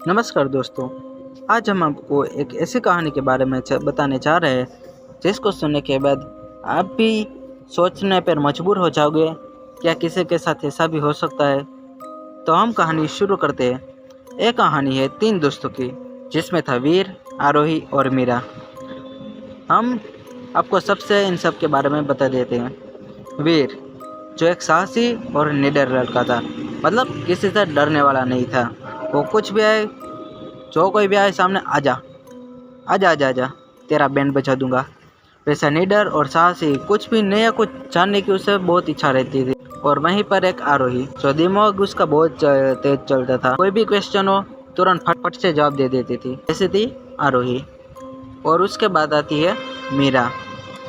नमस्कार दोस्तों। आज हम आपको एक ऐसी कहानी के बारे में बताने जा रहे हैं जिसको सुनने के बाद आप भी सोचने पर मजबूर हो जाओगे, क्या किसी के साथ ऐसा भी हो सकता है। तो हम कहानी शुरू करते हैं। ये कहानी है 3 दोस्तों की, जिसमें था वीर, आरोही और मीरा। हम आपको सबसे इन सब के बारे में बता देते हैं। वीर, जो एक साहसी और निडर लड़का था, मतलब किसी से डरने वाला नहीं था। वो कुछ भी आए, जो कोई भी आए सामने, आजा आजा आजा आजा, तेरा बैंड बजा दूंगा। वैसा निडर और साहसी, कुछ भी नया कुछ जानने की उसे बहुत इच्छा रहती थी। और वहीं पर एक आरोही, जो दिमाग उसका बहुत तेज चलता था। कोई भी क्वेश्चन हो तुरंत फटफट से जवाब दे देती थी। ऐसी थी आरोही। और उसके बाद आती है मीरा।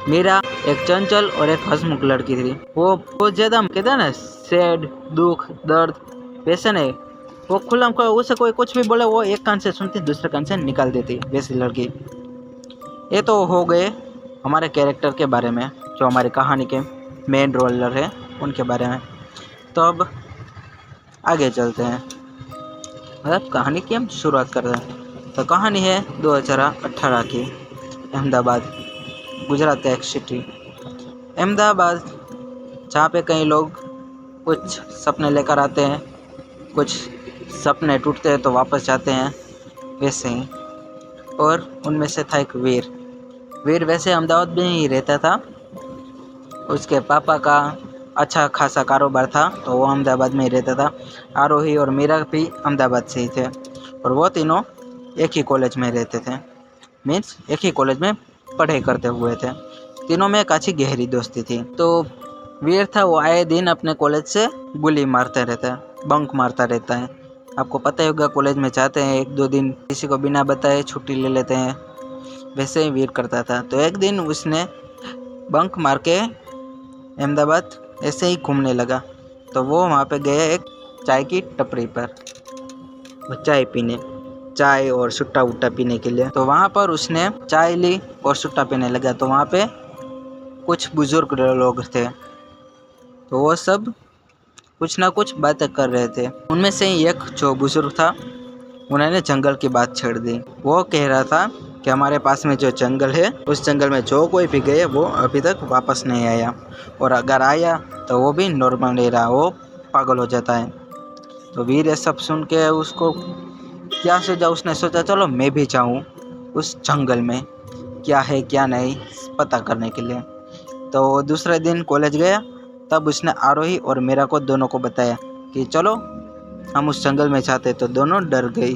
मीरा एक चंचल और एक हंसमुख लड़की थी। वो बहुत ज्यादा कहते हैं ना, सैड, दुख, दर्द, वैसे नहीं। वो खुल्लम खुल्ला, उसे कोई कुछ भी बोले वो एक कान से सुनती दूसरे कान से निकाल देती, वैसी लड़की। ये तो हो गए हमारे कैरेक्टर के बारे में, जो हमारी कहानी के मेन रोलर है उनके बारे में। तो अब आगे चलते हैं, मतलब कहानी की हम शुरुआत करते हैं। तो कहानी है 2018 की, अहमदाबाद, गुजरात का एक सिटी। अहमदाबाद, जहाँ पे कई लोग कुछ सपने लेकर आते हैं, कुछ सपने टूटते हैं तो वापस जाते हैं, वैसे ही। और उनमें से था एक वीर। वीर वैसे अहमदाबाद में ही रहता था। उसके पापा का अच्छा खासा कारोबार था, तो वो अहमदाबाद में ही रहता था। आरोही और मीरा भी अहमदाबाद से ही थे, और वो तीनों एक ही कॉलेज में रहते थे। मीन्स एक ही कॉलेज में पढ़ाई करते हुए थे। तीनों में एक अच्छी गहरी दोस्ती थी। तो वीर था, वो आए दिन अपने कॉलेज से गुली मारता रहता है, बंक मारता रहता है। आपको पता ही होगा, कॉलेज में जाते हैं 1-2 दिन, किसी को बिना बताए छुट्टी ले लेते हैं। वैसे ही वीर करता था। तो एक दिन उसने बंक मार के अहमदाबाद ऐसे ही घूमने लगा। तो वो वहाँ पे गया एक चाय की टपरी पर, वो चाय पीने, चाय और सुट्टा वुट्टा पीने के लिए। तो वहाँ पर उसने चाय ली और सुट्टा पीने लगा। तो वहाँ पे कुछ बुजुर्ग लोग थे, तो वो सब कुछ ना कुछ बातें कर रहे थे। उनमें से ही एक जो बुजुर्ग था, उन्होंने जंगल की बात छेड़ दी। वो कह रहा था कि हमारे पास में जो जंगल है, उस जंगल में जो कोई भी गए वो अभी तक वापस नहीं आया, और अगर आया तो वो भी नॉर्मल नहीं रहा, वो पागल हो जाता है। तो वीर ये सब सुन के उसको क्या सोचा, उसने सोचा चलो मैं भी जाऊँ उस जंगल में, क्या है क्या नहीं पता करने के लिए। तो दूसरे दिन कॉलेज गया। तब उसने आरोही और मीरा को दोनों को बताया कि चलो हम उस जंगल में जाते। तो दोनों डर गई।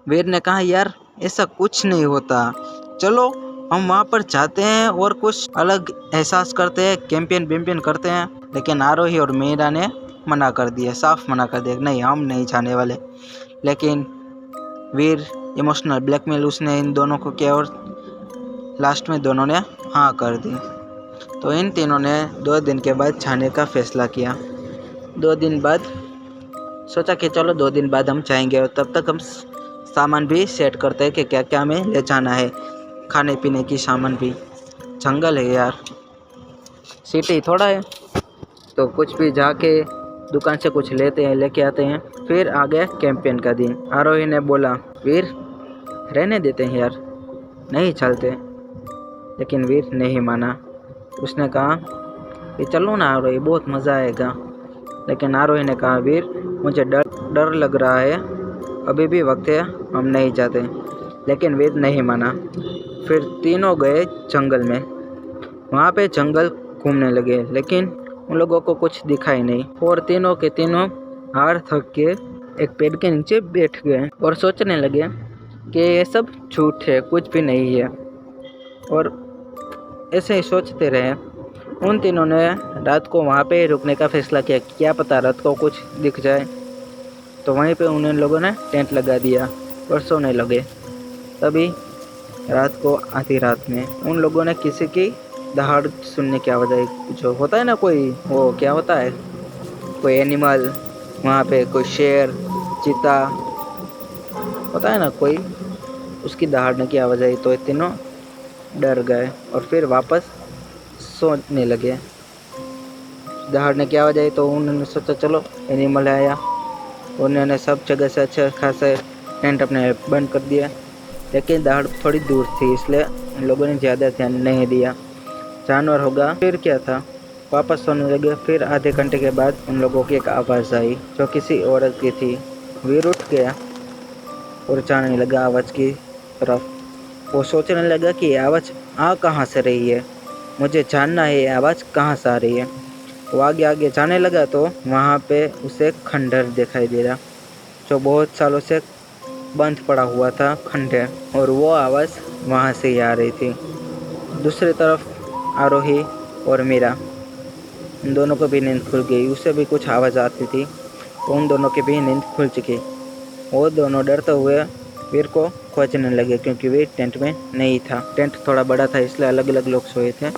वीर ने कहा यार ऐसा कुछ नहीं होता, चलो हम वहाँ पर जाते हैं और कुछ अलग एहसास करते हैं, कैंपेन वैम्पेन करते हैं। लेकिन आरोही और मीरा ने मना कर दिया, साफ मना कर दिया, नहीं हम नहीं जाने वाले। लेकिन वीर इमोशनल ब्लैकमेल उसने इन दोनों को किया, और लास्ट में दोनों ने हाँ कर दी। तो इन तीनों ने 2 दिन के बाद जाने का फैसला किया। 2 दिन बाद सोचा कि चलो 2 दिन बाद हम जाएंगे, और तब तक हम सामान भी सेट करते हैं कि क्या क्या हमें ले जाना है, खाने पीने की सामान भी। जंगल है यार, सिटी थोड़ा है, तो कुछ भी जाके दुकान से कुछ लेते हैं, लेके आते हैं। फिर आ गया कैंपेन का दिन। आरोही ने बोला वीर रहने देते हैं यार, नहीं चलते। लेकिन वीर नहीं माना। उसने कहा कि चलो ना आरोही, बहुत मज़ा आएगा। लेकिन आरोही ने कहा वीर मुझे डर लग रहा है, अभी भी वक्त है, हम नहीं जाते। लेकिन वीर नहीं माना। फिर तीनों गए जंगल में। वहाँ पे जंगल घूमने लगे, लेकिन उन लोगों को कुछ दिखाई नहीं। और तीनों के तीनों हार थक के एक पेड़ के नीचे बैठ गए और सोचने लगे कि ये सब झूठ है, कुछ भी नहीं है। और ऐसे ही सोचते रहे। उन तीनों ने रात को वहाँ पे रुकने का फैसला किया, क्या पता रात को कुछ दिख जाए। तो वहीं पे उन लोगों ने टेंट लगा दिया और सोने लगे। तभी रात को आधी रात में उन लोगों ने किसी की दहाड़ सुनने की आवाज़ आई। जो होता है ना, कोई वो क्या होता है, कोई एनिमल, वहाँ पे कोई शेर, चीता होता है ना कोई, उसकी दहाड़ने की आवाज़ आई। तो ये तीनों डर गए और फिर वापस सोचने लगे। दहाड़ने की आवाज़ आई तो उन्होंने सोचा चलो एनिमल आया, उन्होंने सब जगह से अच्छे खासे टेंट अपने बंद कर दिया, लेकिन दहाड़ थोड़ी दूर थी इसलिए उन लोगों ने ज़्यादा ध्यान नहीं दिया। जानवर होगा। फिर क्या था, वापस सोने लगे। फिर आधे घंटे के बाद उन लोगों की एक आवाज़ आई जो किसी औरत की थी। वीर उठ गया और जाने लगा आवाज़ की तरफ। वो सोचने लगा कि ये आवाज़ आ कहाँ से रही है, मुझे जानना है ये आवाज़ कहाँ से आ रही है। वो आगे आगे जाने लगा तो वहाँ पे उसे खंडहर दिखाई दे रहा, जो बहुत सालों से बंद पड़ा हुआ था खंडहर, और वो आवाज़ वहाँ से ही आ रही थी। दूसरी तरफ आरोही और मीरा, उन दोनों को भी नींद खुल गई। उसे भी कुछ आवाज़ आती थी, तो उन दोनों की भी नींद खुल चुकी। वो दोनों डरते हुए वीर को खोजने लगे, क्योंकि वीर टेंट में नहीं था। टेंट थोड़ा बड़ा था इसलिए अलग अलग लोग सोए थे।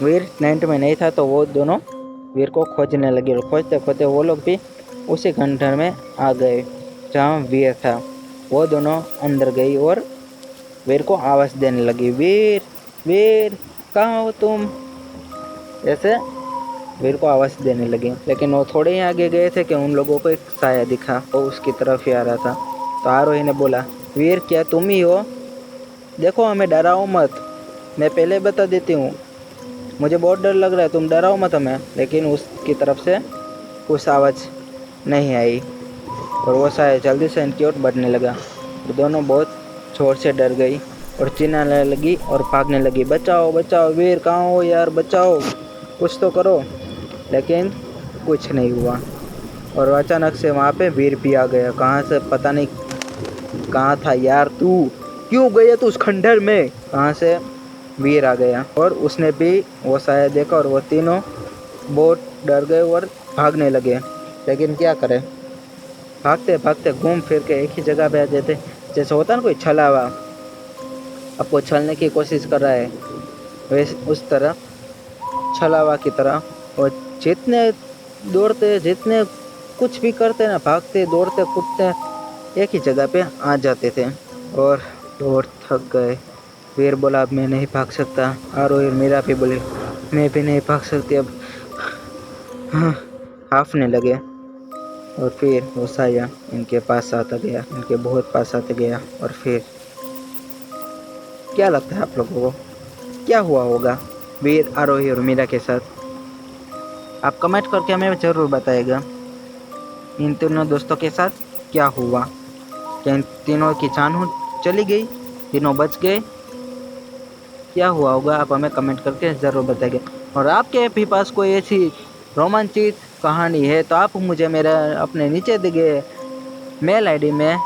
वीर टेंट में नहीं था तो वो दोनों वीर को खोजने लगे, और खोजते खोजते वो लोग भी उसी खंडहर में आ गए जहाँ वीर था। वो दोनों अंदर गई और वीर को आवाज़ देने लगी, वीर वीर कहाँ हो तुम, ऐसे वीर को आवाज़ देने लगे। लेकिन वो थोड़े ही आगे गए थे कि उन लोगों को एक साया दिखा, वो उसकी तरफ ही आ रहा था। तो आरोही ने बोला, वीर क्या तुम ही हो? देखो हमें डराओ मत, मैं पहले बता देती हूँ, मुझे बहुत डर लग रहा है, तुम डराओ मत हमें। लेकिन उसकी तरफ से कुछ आवाज़ नहीं आई और वो साया जल्दी से इनकी ओर बढ़ने लगा। वो दोनों बहुत जोर से डर गई और चिल्लाने लगी और भागने लगी, बचाओ बचाओ, वीर कहाँ हो यार, बचाओ, कुछ तो करो। लेकिन कुछ नहीं हुआ और अचानक से वहाँ पे वीर भी आ गया। कहाँ से पता नहीं, कहाँ था यार तू, क्यों गया तू उस खंडहर में? कहाँ से वीर आ गया और उसने भी वो साया देखा और वो तीनों बहुत डर गए और भागने लगे। लेकिन क्या करें, भागते भागते घूम फिर के एक ही जगह पे आ जाते। जैसे होता ना कोई छलावा आपको छलने की कोशिश कर रहा है, वैसे उस तरह छलावा की तरह। और जितने दौड़ते, जितने कुछ भी करते ना, भागते दौड़ते कूदते, एक ही जगह पे आ जाते थे और दौड़ थक गए। वीर बोला, अब मैं नहीं भाग सकता। आरोही और मीरा भी बोले, मैं भी नहीं भाग सकती अब। हाँ, हाफने लगे। और फिर वो साया इनके पास आता गया, इनके बहुत पास आता गया। और फिर क्या लगता है आप लोगों को, क्या हुआ होगा वीर, आरोही और मीरा के साथ? आप कमेंट करके हमें ज़रूर बताइएगा इन तीनों दोस्तों के साथ क्या हुआ। क्या इन तीनों की जान चली गई, तीनों बच गए, क्या हुआ होगा? आप हमें कमेंट करके ज़रूर बताइए। और आपके भी पास कोई ऐसी रोमांचित कहानी है तो आप मुझे मेरा अपने नीचे दिए गए मेल आईडी में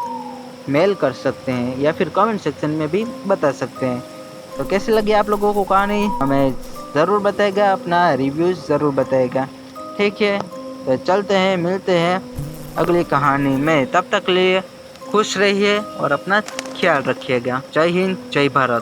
मेल कर सकते हैं या फिर कमेंट सेक्शन में भी बता सकते हैं। तो कैसी लगी आप लोगों को कहानी, हमें ज़रूर बताएगा, अपना रिव्यूज़ ज़रूर बताएगा। ठीक है, तो चलते हैं, मिलते हैं अगली कहानी में। तब तक लिए खुश रहिए और अपना ख्याल रखिएगा। जय हिंद, जय भारत।